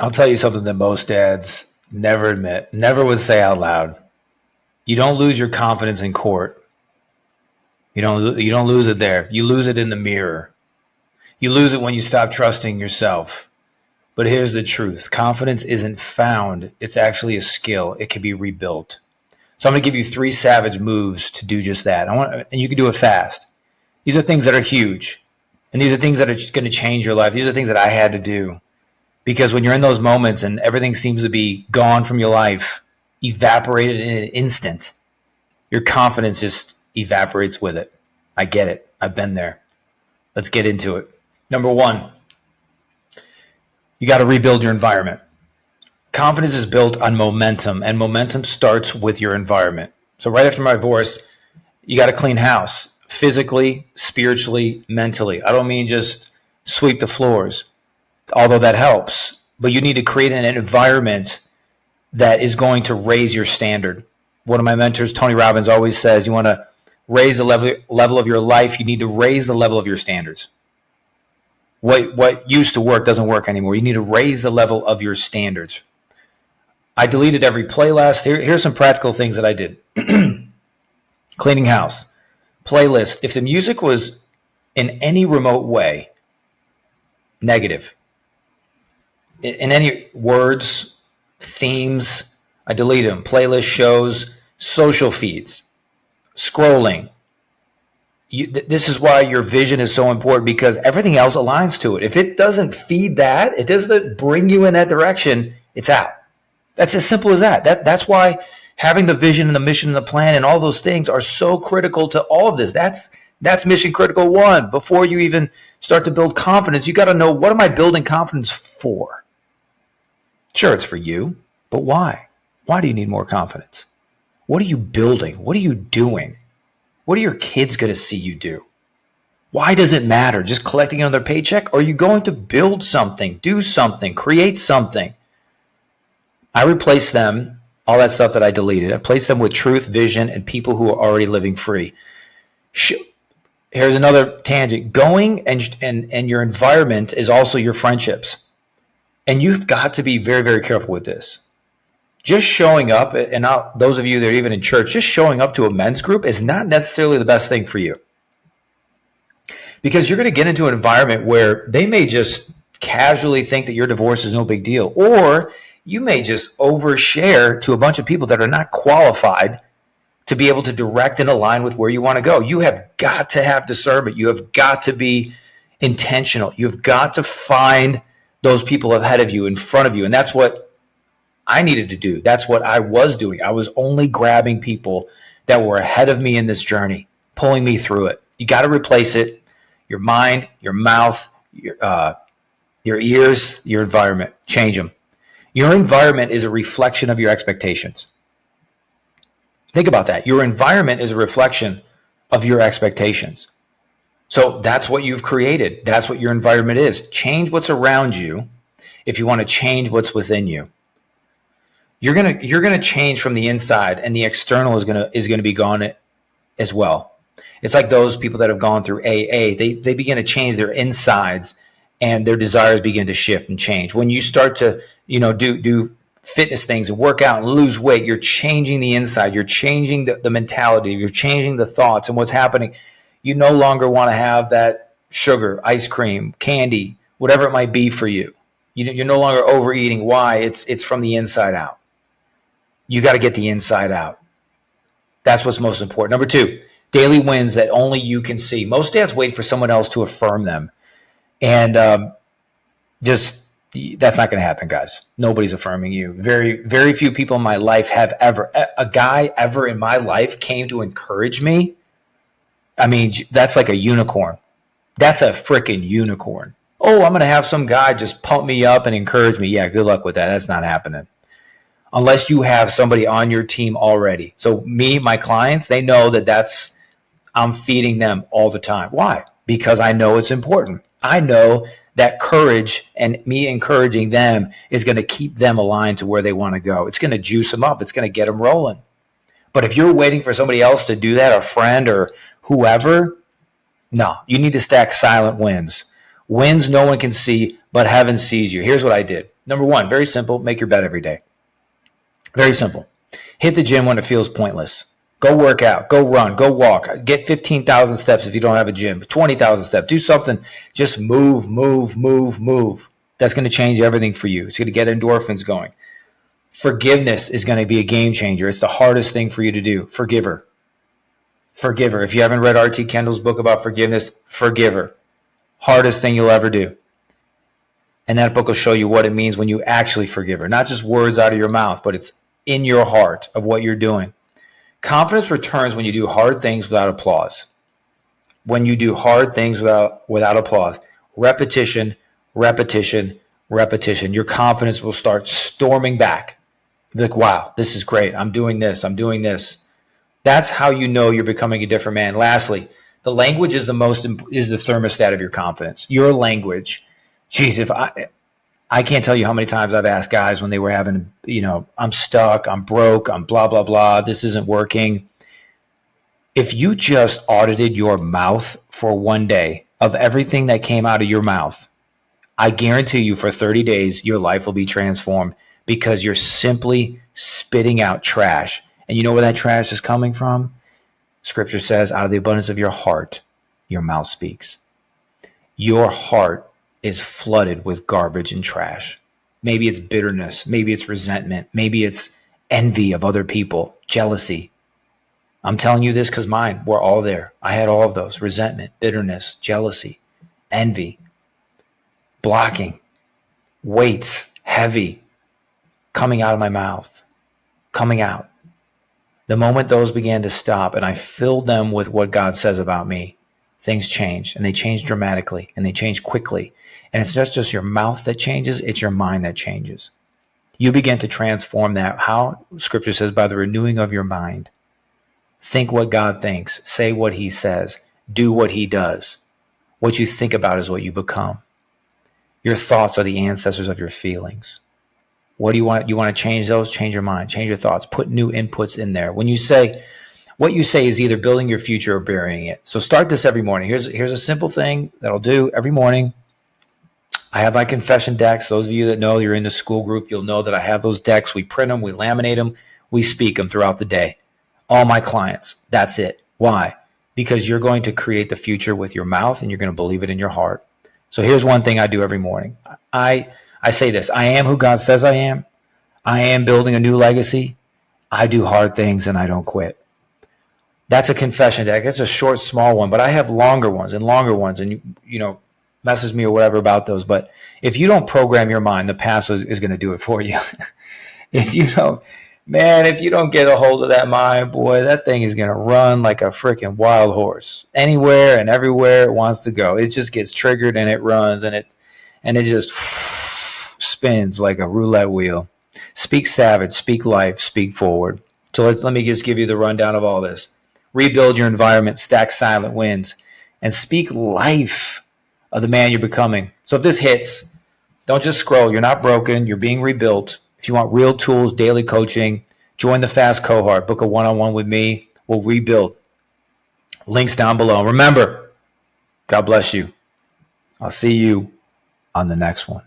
I'll tell you something that most dads never admit, never would say out loud. You don't lose your confidence in court. You don't lose it there. You lose it in the mirror. You lose it when you stop trusting yourself. But here's the truth. Confidence isn't found. It's actually a skill. It can be rebuilt. So I'm going to give you 3 savage moves to do just that. And you can do it fast. These are things that are huge. And these are things that are just going to change your life. These are things that I had to do. Because when you're in those moments and everything seems to be gone from your life, evaporated in an instant, your confidence just evaporates with it. I get it. I've been there. Let's get into it. Number 1, you got to rebuild your environment. Confidence is built on momentum, and momentum starts with your environment. So right after my divorce, you got to clean house, physically, spiritually, mentally. I don't mean just sweep the floors, although that helps, but you need to create an environment that is going to raise your standard. One of my mentors, Tony Robbins, always says, you want to raise the level of your life, you need to raise the level of your standards. What used to work doesn't work anymore. You need to raise the level of your standards. I deleted every playlist. Here's some practical things that I did. Cleaning house, playlist. If the music was in any remote way negative, in any words, themes, I deleted them. Playlist, shows, social feeds, scrolling. This is why your vision is so important, because everything else aligns to it. If it doesn't feed that, it doesn't bring you in that direction, it's out. That's as simple as that. That's why having the vision and the mission and the plan and all those things are so critical to all of this. That's mission critical 1. Before you even start to build confidence, you got to know, what am I building confidence for? Sure, it's for you, but why? Why do you need more confidence? What are you building? What are you doing? What are your kids going to see you do? Why does it matter? Just collecting another paycheck? Or are you going to build something, do something, create something? I replaced them, all that stuff that I deleted. I replaced them with truth, vision, and people who are already living free. Here's another tangent. Going and your environment is also your friendships. And you've got to be very, very careful with this. Just showing up, and those of you that are even in church, just showing up to a men's group is not necessarily the best thing for you. Because you're going to get into an environment where they may just casually think that your divorce is no big deal. Or you may just overshare to a bunch of people that are not qualified to be able to direct and align with where you want to go. You have got to have discernment. You have got to be intentional. You've got to find those people ahead of you, in front of you. And that's what I needed to do. That's what I was doing. I was only grabbing people that were ahead of me in this journey, pulling me through it. You got to replace it. Your mind, your mouth, your ears, your environment. Change them. Your environment is a reflection of your expectations. Think about that. Your environment is a reflection of your expectations. So that's what you've created. That's what your environment is. Change what's around you if you want to change what's within you. You're gonna change from the inside, and the external is gonna be gone as well. It's like those people that have gone through AA. They begin to change their insides, and their desires begin to shift and change. When you start to do fitness things and work out and lose weight, you're changing the inside. You're changing the mentality. You're changing the thoughts and what's happening. You no longer want to have that sugar, ice cream, candy, whatever it might be for you. You're no longer overeating. Why? It's from the inside out. You got to get the inside out. That's what's most important. Number 2, daily wins that only you can see. Most dads wait for someone else to affirm them. And that's not going to happen, guys. Nobody's affirming you. Very, very few people in my life have ever, a guy ever in my life came to encourage me. I mean, that's like a unicorn. That's a freaking unicorn. Oh, I'm going to have some guy just pump me up and encourage me. Yeah, good luck with that. That's not happening. Unless you have somebody on your team already. So my clients, they know that I'm feeding them all the time. Why? Because I know it's important. I know that courage and me encouraging them is going to keep them aligned to where they want to go. It's going to juice them up. It's going to get them rolling. But if you're waiting for somebody else to do that, a friend or whoever, no, you need to stack silent wins. Wins no one can see, but heaven sees you. Here's what I did. Number one, very simple, make your bed every day. Very simple. Hit the gym when it feels pointless. Go work out, go run, go walk. Get 15,000 steps if you don't have a gym, 20,000 steps. Do something. Just move, move, move, move. That's going to change everything for you. It's going to get endorphins going. Forgiveness is going to be a game changer. It's the hardest thing for you to do. Forgive her. Forgive her. If you haven't read R.T. Kendall's book about forgiveness, forgive her. Hardest thing you'll ever do. And that book will show you what it means when you actually forgive her. Not just words out of your mouth, but it's in your heart of what you're doing. Confidence returns when you do hard things without applause. When you do hard things without applause. Repetition, repetition, repetition. Your confidence will start storming back. You're like, wow, this is great. I'm doing this. I'm doing this. That's how you know you're becoming a different man. Lastly, the language is the thermostat of your confidence. Your language. Geez, if I can't tell you how many times I've asked guys when they were having, I'm stuck, I'm broke, I'm blah, blah, blah, this isn't working. If you just audited your mouth for one day of everything that came out of your mouth, I guarantee you for 30 days, your life will be transformed because you're simply spitting out trash. And you know where that trash is coming from? Scripture says, out of the abundance of your heart, your mouth speaks. Your heart is flooded with garbage and trash. Maybe it's bitterness. Maybe it's resentment. Maybe it's envy of other people, jealousy. I'm telling you this because mine were all there. I had all of those: resentment, bitterness, jealousy, envy, blocking, weights, heavy, coming out of my mouth, coming out. The moment those began to stop and I filled them with what God says about me, things changed, and they changed dramatically, and they changed quickly. And it's just your mouth that changes, it's your mind that changes. You begin to transform that. How? Scripture says, by the renewing of your mind. Think what God thinks. Say what he says. Do what he does. What you think about is what you become. Your thoughts are the ancestors of your feelings. What do you want? You want to change those? Change your mind. Change your thoughts. Put new inputs in there. When you say, what you say is either building your future or burying it. So start this every morning. Here's a simple thing that I'll do every morning. I have my confession decks. Those of you that know you're in the school group, you'll know that I have those decks. We print them, we laminate them, we speak them throughout the day. All my clients, that's it. Why? Because you're going to create the future with your mouth and you're going to believe it in your heart. So here's one thing I do every morning. I say this: I am who God says I am. I am building a new legacy. I do hard things and I don't quit. That's a confession deck. It's a short, small one, but I have longer ones, and message me or whatever about those. But if you don't program your mind, the past is going to do it for you. If you don't get a hold of that mind, boy, that thing is going to run like a freaking wild horse anywhere and everywhere it wants to go. It just gets triggered and it runs and it just spins like a roulette wheel. Speak savage, speak life, speak forward. So let me just give you the rundown of all this. Rebuild your environment, stack silent wins, and speak life of the man you're becoming. So if this hits, don't just scroll. You're not broken. You're being rebuilt. If you want real tools, daily coaching, join the Fast Cohort. Book a one-on-one with me. We'll rebuild. Links down below. Remember, God bless you. I'll see you on the next one.